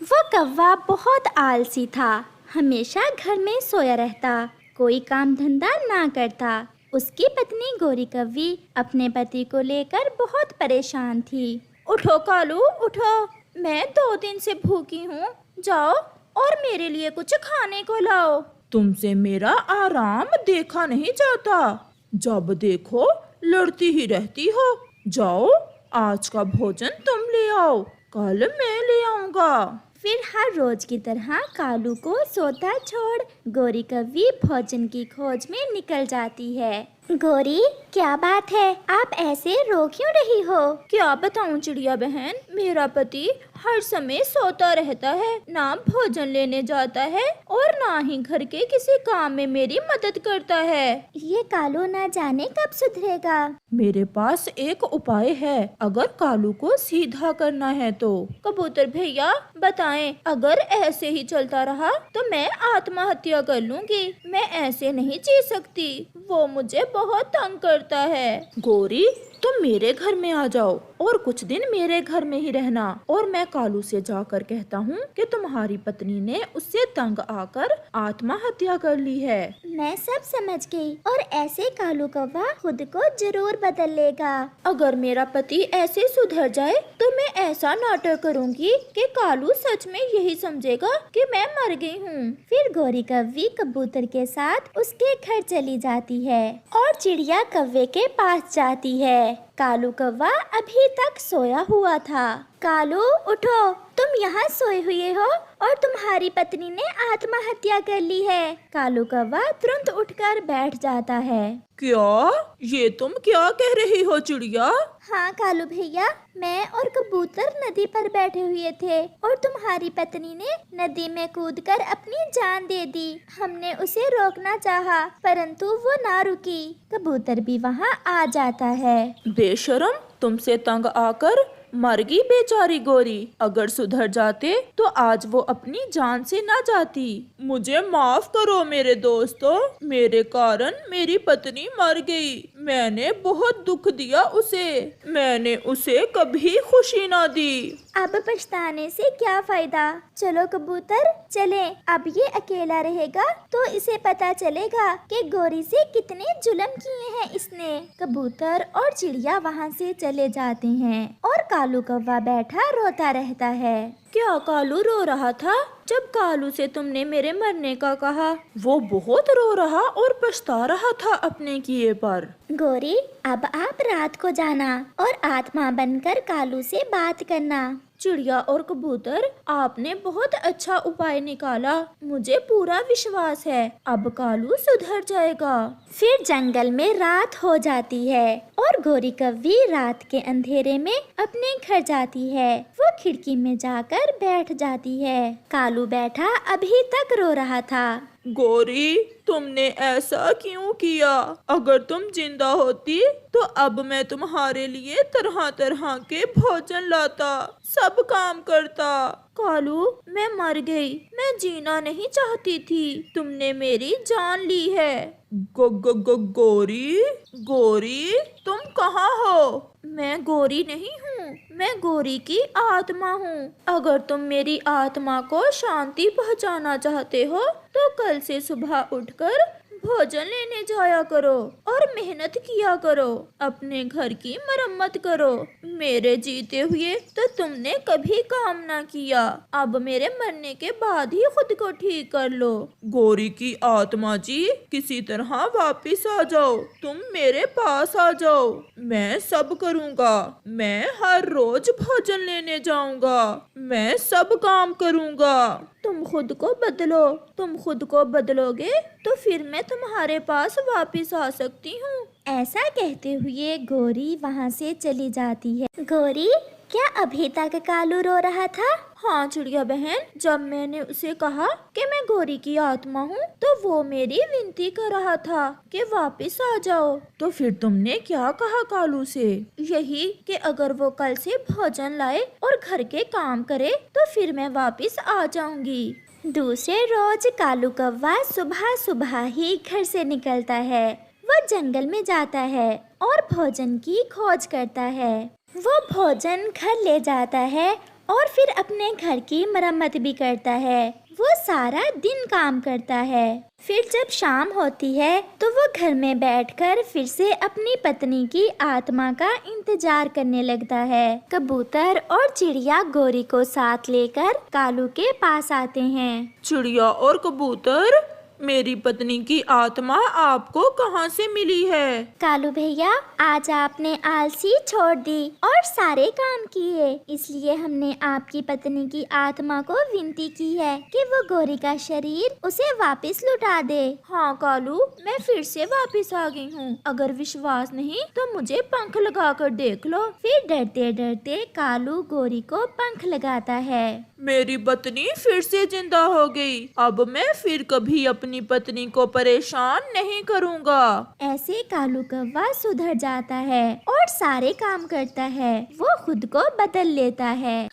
वो कौवा बहुत आलसी था। हमेशा घर में सोया रहता, कोई काम धंधा ना करता। उसकी पत्नी गोरी कौवी अपने पति को लेकर बहुत परेशान थी। उठो कालू उठो, मैं 2 दिन से भूखी हूँ। जाओ और मेरे लिए कुछ खाने को लाओ। तुमसे मेरा आराम देखा नहीं जाता, जब देखो लड़ती ही रहती हो। जाओ, आज का भोजन तुम ले आओ, कल मैं ले आऊंगा। फिर हर रोज की तरह कालू को सोता छोड़ गोरी कौवी भोजन की खोज में निकल जाती है। गोरी, क्या बात है, आप ऐसे रो क्यों रही हो? क्या बताऊं चिड़िया बहन, मेरा पति हर समय सोता रहता है, ना भोजन लेने जाता है और ना ही घर के किसी काम में मेरी मदद करता है। ये कालू ना जाने कब सुधरेगा। मेरे पास एक उपाय है, अगर कालू को सीधा करना है तो। कबूतर भैया बताएं, अगर ऐसे ही चलता रहा तो मैं आत्महत्या कर लूंगी। मैं ऐसे नहीं जी सकती, वो मुझे बहुत तंग करता है। गोरी, तुम मेरे घर में आ जाओ और कुछ दिन मेरे घर में ही रहना, और मैं कालू से जाकर कहता हूँ कि तुम्हारी पत्नी ने उससे तंग आकर आत्महत्या कर ली है। मैं सब समझ गई, और ऐसे कालू कौवा खुद को जरूर बदल लेगा। अगर मेरा पति ऐसे सुधर जाए तो मैं ऐसा नाटक करूंगी कि कालू सच में यही समझेगा कि मैं मर गई हूँ। फिर गोरी कौवी कबूतर के साथ उसके घर चली जाती है और चिड़िया कौवे के पास जाती है। कालू कौवा अभी तक सोया हुआ था। कालू उठो, तुम यहाँ सोए हुए हो और तुम्हारी पत्नी ने आत्महत्या कर ली है। कालू कौवा तुरंत उठकर बैठ जाता है। क्या? ये तुम क्या कह रही हो चिड़िया? हाँ कालू भैया, मैं और कबूतर नदी पर बैठे हुए थे और तुम्हारी पत्नी ने नदी में कूदकर अपनी जान दे दी। हमने उसे रोकना चाहा, परंतु वो ना रुकी। कबूतर भी वहाँ आ जाता है। बेशरम, तुमसे तंग आकर मर गई बेचारी गोरी। अगर सुधर जाते तो आज वो अपनी जान से ना जाती। मुझे माफ करो मेरे दोस्तों, मेरे कारण मेरी पत्नी मर गई। मैंने बहुत दुख दिया उसे, मैंने उसे कभी खुशी ना दी। अब पछताने से क्या फायदा। चलो कबूतर चले, अब ये अकेला रहेगा तो इसे पता चलेगा कि गोरी से कितने जुल्म किए हैं इसने। कबूतर और चिड़िया वहाँ से चले जाते हैं और कालू कौवा बैठा रोता रहता है। क्या कालू रो रहा था जब कालू से तुमने मेरे मरने का कहा? वो बहुत रो रहा और पछता रहा था अपने किए पर। गोरी, अब आप रात को जाना और आत्मा बनकर कालू से बात करना। चिड़िया और कबूतर, आपने बहुत अच्छा उपाय निकाला, मुझे पूरा विश्वास है अब कालू सुधर जाएगा। फिर जंगल में रात हो जाती है और गोरी कौवी रात के अंधेरे में अपने घर जाती है। वो खिड़की में जाकर बैठ जाती है। कालू बैठा अभी तक रो रहा था। गोरी, तुमने ऐसा क्यों किया? अगर तुम जिंदा होती तो अब मैं तुम्हारे लिए तरह तरह के भोजन लाता, सब काम करता। कालू, मैं मर गई, मैं जीना नहीं चाहती थी, तुमने मेरी जान ली है। गोरी, गोरी, तुम कहाँ हो? मैं गोरी नहीं हूँ, मैं गोरी की आत्मा हूँ। अगर तुम मेरी आत्मा को शांति पहुँचाना चाहते हो तो कल से सुबह उठकर भोजन लेने जाया करो और मेहनत किया करो, अपने घर की मरम्मत करो। मेरे जीते हुए तो तुमने कभी काम ना किया, अब मेरे मरने के बाद ही खुद को ठीक कर लो। गोरी की आत्मा जी, किसी तरह वापिस आ जाओ, तुम मेरे पास आ जाओ, मैं सब करूँगा। मैं हर रोज भोजन लेने जाऊँगा, मैं सब काम करूँगा। तुम खुद को बदलो, तुम खुद को बदलोगे तो फिर मैं तुम्हारे पास वापस आ सकती हूँ। ऐसा कहते हुए गोरी वहाँ से चली जाती है। गोरी, क्या अभी तक कालू रो रहा था? हाँ चिड़िया बहन, जब मैंने उसे कहा कि मैं गोरी की आत्मा हूँ तो वो मेरी विनती कर रहा था कि वापस आ जाओ। तो फिर तुमने क्या कहा कालू से? यही कि अगर वो कल से भोजन लाए और घर के काम करे तो फिर मैं वापस आ जाऊंगी। दूसरे रोज कालू कौवा सुबह सुबह ही घर से निकलता है। वो जंगल में जाता है और भोजन की खोज करता है। वो भोजन घर ले जाता है और फिर अपने घर की मरम्मत भी करता है। वो सारा दिन काम करता है। फिर जब शाम होती है तो वो घर में बैठकर फिर से अपनी पत्नी की आत्मा का इंतजार करने लगता है। कबूतर और चिड़िया गोरी को साथ लेकर कालू के पास आते हैं। चिड़िया और कबूतर, मेरी पत्नी की आत्मा आपको कहाँ से मिली है? कालू भैया, आज आपने आलसी छोड़ दी और सारे काम किए, इसलिए हमने आपकी पत्नी की आत्मा को विनती की है कि वो गोरी का शरीर उसे वापस लौटा दे। हाँ कालू, मैं फिर से वापस आ गई हूँ। अगर विश्वास नहीं तो मुझे पंख लगाकर देख लो। फिर डरते डरते कालू गोरी को पंख लगाता है। मेरी पत्नी फिर से जिंदा हो गई। अब मैं फिर कभी अपनी पत्नी को परेशान नहीं करूँगा। ऐसे कालू कौवा सुधर जाता है और सारे काम करता है। वो खुद को बदल लेता है।